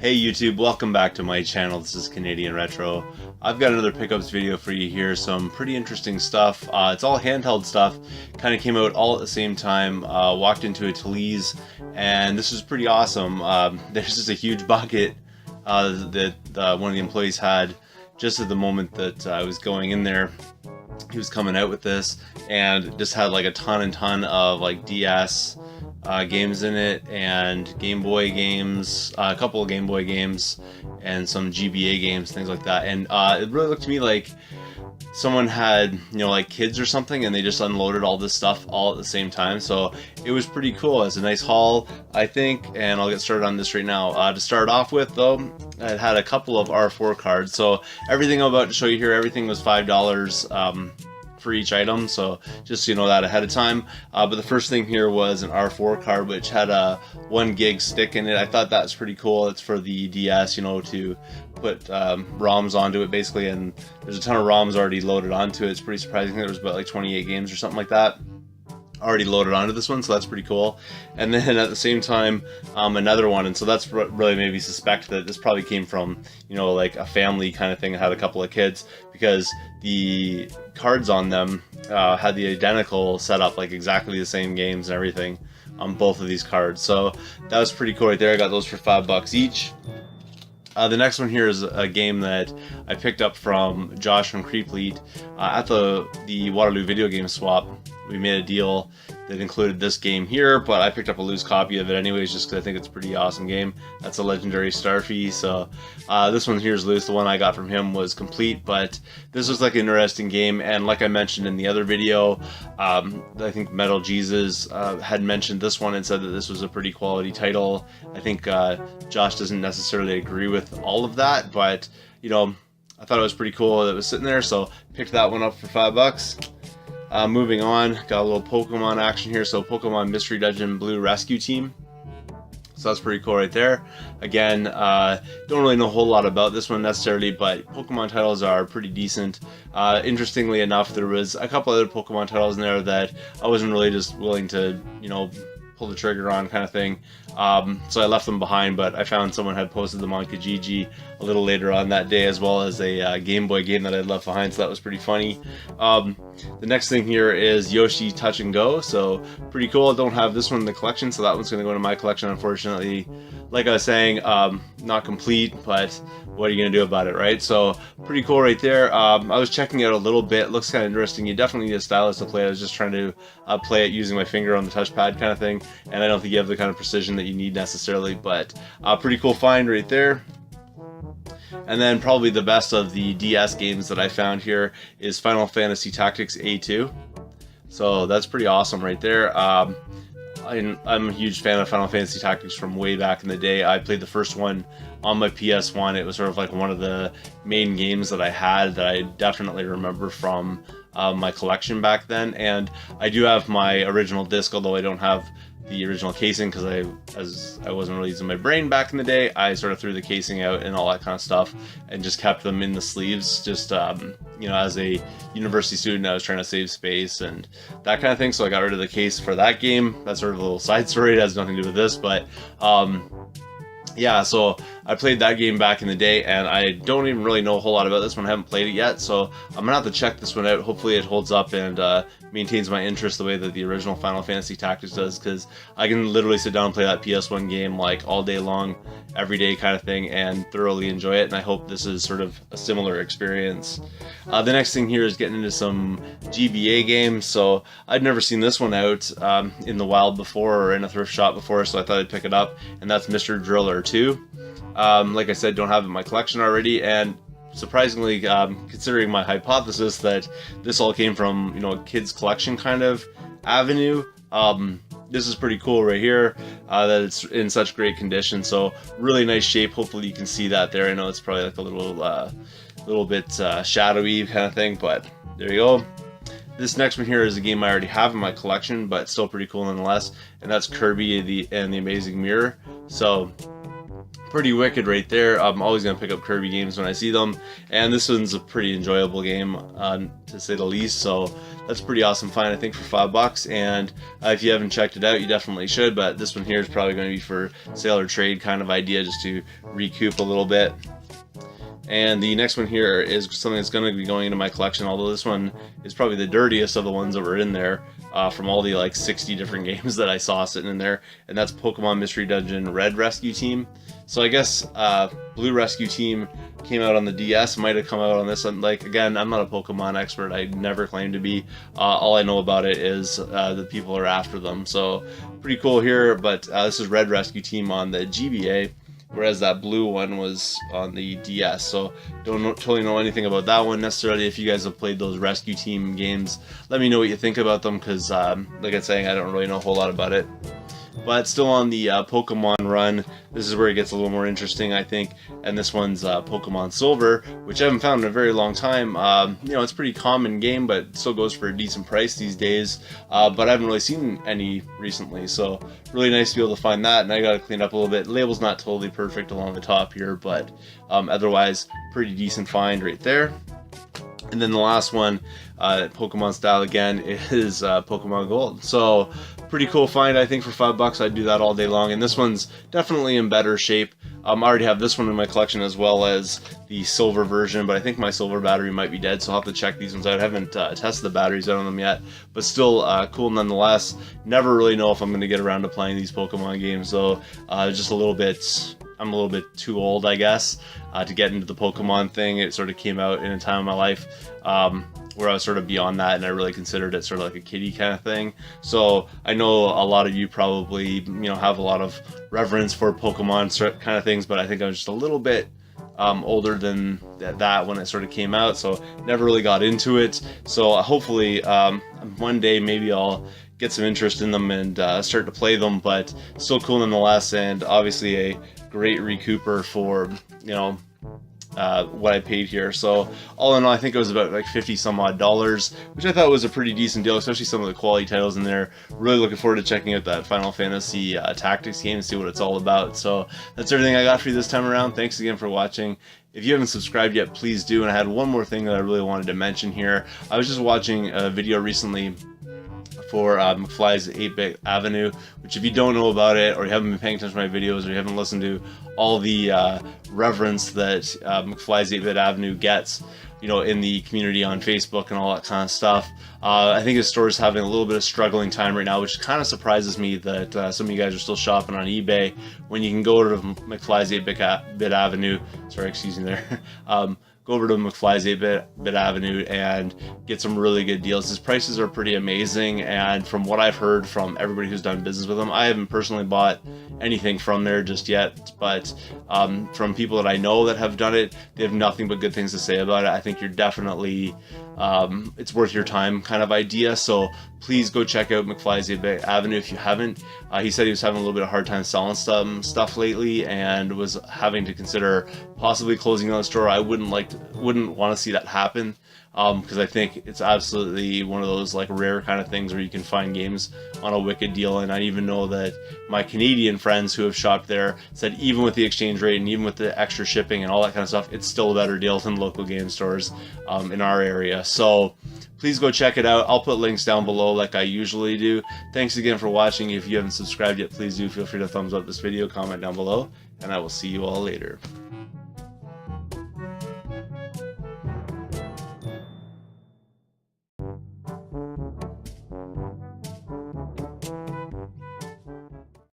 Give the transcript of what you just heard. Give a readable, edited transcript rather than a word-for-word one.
Hey YouTube, welcome back to my channel. This is Canadian Retro. I've got another pickups video for you here. Some pretty interesting stuff. It's all handheld stuff. Kind of came out all at the same time. Walked into a Talese, and this is pretty awesome. There's just a huge bucket that one of the employees had just at the moment that I was going in there. He was coming out with this and just had like a ton of like DS games in it, and Game Boy games, a couple of Game Boy games, and some GBA games, things like that. And it really looked to me like someone had, like kids or something, and they just unloaded all this stuff all at the same time. So it was pretty cool. It's a nice haul, I think, and I'll get started on this right now. To start off with, though, it had a couple of R4 cards. So everything I'm about to show you here, everything was $5 for each item, so just so you know that ahead of time. But the first thing here was an R4 card, which had a 1 gig stick in it. I thought that's pretty cool. It's for the DS, to put ROMs onto it basically, and there's a ton of ROMs already loaded onto it. It's pretty surprising. There was about like 28 games or something like that already loaded onto this one, so that's pretty cool. And then at the same time, another one, and so that's really made me suspect that this probably came from, like a family kind of thing that had a couple of kids, because the cards on them had the identical setup, like exactly the same games and everything on both of these cards. So that was pretty cool right there. I got those for $5 each. The next one here is a game that I picked up from Josh from Creeplead at the Waterloo video game swap. We made a deal that included this game here, but I picked up a loose copy of it anyways, just because I think it's a pretty awesome game. That's a legendary Starfy. So this one here is loose. The one I got from him was complete, but this was like an interesting game. And like I mentioned in the other video, I think Metal Jesus had mentioned this one and said that this was a pretty quality title. I think Josh doesn't necessarily agree with all of that, but I thought it was pretty cool that it was sitting there, so picked that one up for $5. Moving on, got a little Pokemon action here. So Pokemon Mystery Dungeon Blue Rescue Team. So that's pretty cool right there. Again, don't really know a whole lot about this one necessarily, but Pokemon titles are pretty decent. Interestingly enough, there was a couple other Pokemon titles in there that I wasn't really just willing to, pull the trigger on kind of thing. So I left them behind, but I found someone had posted them on Kijiji a little later on that day, as well as a Game Boy game that I'd left behind, so that was pretty funny. The next thing here is Yoshi Touch and Go, so pretty cool. I don't have this one in the collection, so that one's going to go into my collection, unfortunately. Like I was saying, not complete, but what are you going to do about it, right? So pretty cool right there. I was checking it out a little bit. Looks kind of interesting. You definitely need a stylus to play it. I was just trying to play it using my finger on the touchpad kind of thing, and I don't think you have the kind of precision that you need necessarily, but pretty cool find right there. And then probably the best of the DS games that I found here is Final Fantasy Tactics A2. So that's pretty awesome right there. I'm a huge fan of Final Fantasy Tactics from way back in the day. I played the first one on my PS1. It was sort of like one of the main games that I had that I definitely remember from my collection back then. And I do have my original disc, although I don't have the original casing, because as I wasn't really using my brain back in the day, I sort of threw the casing out and all that kind of stuff and just kept them in the sleeves, just as a university student I was trying to save space and that kind of thing, so I got rid of the case for that game. That's sort of a little side story, it has nothing to do with this, but yeah, so I played that game back in the day, and I don't even really know a whole lot about this one. I haven't played it yet, so I'm gonna have to check this one out. Hopefully it holds up and maintains my interest the way that the original Final Fantasy Tactics does, because I can literally sit down and play that PS1 game like all day long, every day kind of thing, and thoroughly enjoy it, and I hope this is sort of a similar experience. The next thing here is getting into some GBA games. So I'd never seen this one out in the wild before or in a thrift shop before, so I thought I'd pick it up, and that's Mr. Driller 2. Like I said, don't have it in my collection already, and surprisingly, considering my hypothesis that this all came from, a kid's collection kind of avenue, this is pretty cool right here, that it's in such great condition. So really nice shape. Hopefully you can see that there. I know it's probably like a little bit shadowy kind of thing, but there you go. This next one here is a game I already have in my collection, but still pretty cool nonetheless, and that's Kirby and the Amazing Mirror. So pretty wicked right there. I'm always going to pick up Kirby games when I see them, and this one's a pretty enjoyable game to say the least, so that's pretty awesome find, I think, for $5. And if you haven't checked it out, you definitely should, but this one here is probably going to be for sale or trade kind of idea, just to recoup a little bit. And the next one here is something that's going to be going into my collection, although this one is probably the dirtiest of the ones that were in there from all the like 60 different games that I saw sitting in there, and that's Pokemon Mystery Dungeon Red Rescue Team. So I guess Blue Rescue Team came out on the DS, might have come out on this one. Like, again, I'm not a Pokemon expert, I never claim to be. All I know about it is that people are after them, so pretty cool here. But this is Red Rescue Team on the GBA, whereas that blue one was on the DS, so don't totally know anything about that one necessarily. If you guys have played those Rescue Team games, let me know what you think about them, because like I'm saying, I don't really know a whole lot about it. But still on the Pokemon run, this is where it gets a little more interesting, I think. And this one's Pokemon Silver, which I haven't found in a very long time. You know, it's a pretty common game, but it still goes for a decent price these days. But I haven't really seen any recently, so really nice to be able to find that. And I got to clean up a little bit. Label's not totally perfect along the top here, but otherwise, pretty decent find right there. And then the last one, Pokemon style again, is Pokemon Gold. So pretty cool find, I think, for $5. I'd do that all day long. And this one's definitely in better shape. I already have this one in my collection as well as the silver version, but I think my silver battery might be dead, so I'll have to check these ones out. I haven't tested the batteries out on them yet, but still cool nonetheless. Never really know if I'm going to get around to playing these Pokemon games, though. Just a little bit... I'm a little bit too old, I guess, to get into the Pokemon thing. It sort of came out in a time of my life where I was sort of beyond that, and I really considered it sort of like a kiddie kind of thing. So I know a lot of you probably, you know, have a lot of reverence for Pokemon kind of things, but I think I was just a little bit older than that when it sort of came out, so never really got into it. So hopefully one day maybe I'll get some interest in them and start to play them, but still cool nonetheless, and obviously a great recouper for, you know, what I paid here. So all in all, I think it was about like 50 some odd dollars, which I thought was a pretty decent deal, especially some of the quality titles in there. Really looking forward to checking out that Final Fantasy Tactics game and see what it's all about. So that's everything I got for you this time around. Thanks again for watching. If you haven't subscribed yet, please do. And I had one more thing that I really wanted to mention here. I was just watching a video recently for McFly's 8-Bit Avenue, which if you don't know about it, or you haven't been paying attention to my videos, or you haven't listened to all the reverence that McFly's 8-Bit Avenue gets, you know, in the community on Facebook and all that kind of stuff, I think his store is having a little bit of struggling time right now, which kind of surprises me that some of you guys are still shopping on eBay when you can go to McFly's 8-Bit Avenue. Sorry, excuse me there. Go over to McFly's 8-Bit Avenue and get some really good deals. His prices are pretty amazing, and from what I've heard from everybody who's done business with him, I haven't personally bought anything from there just yet, but from people that I know that have done it, they have nothing but good things to say about it. I think you're definitely, it's worth your time kind of idea, so please go check out McFly's 8-Bit Avenue if you haven't. He said he was having a little bit of a hard time selling stuff lately and was having to consider possibly closing down the store. I wouldn't want to see that happen, because I think it's absolutely one of those like rare kind of things where you can find games on a wicked deal. And I even know that my Canadian friends who have shopped there said even with the exchange rate and even with the extra shipping and all that kind of stuff, it's still a better deal than local game stores in our area. So please go check it out. I'll put links down below like I usually do. Thanks again for watching. If you haven't subscribed yet, please do feel free to thumbs up this video, comment down below, and I will see you all later.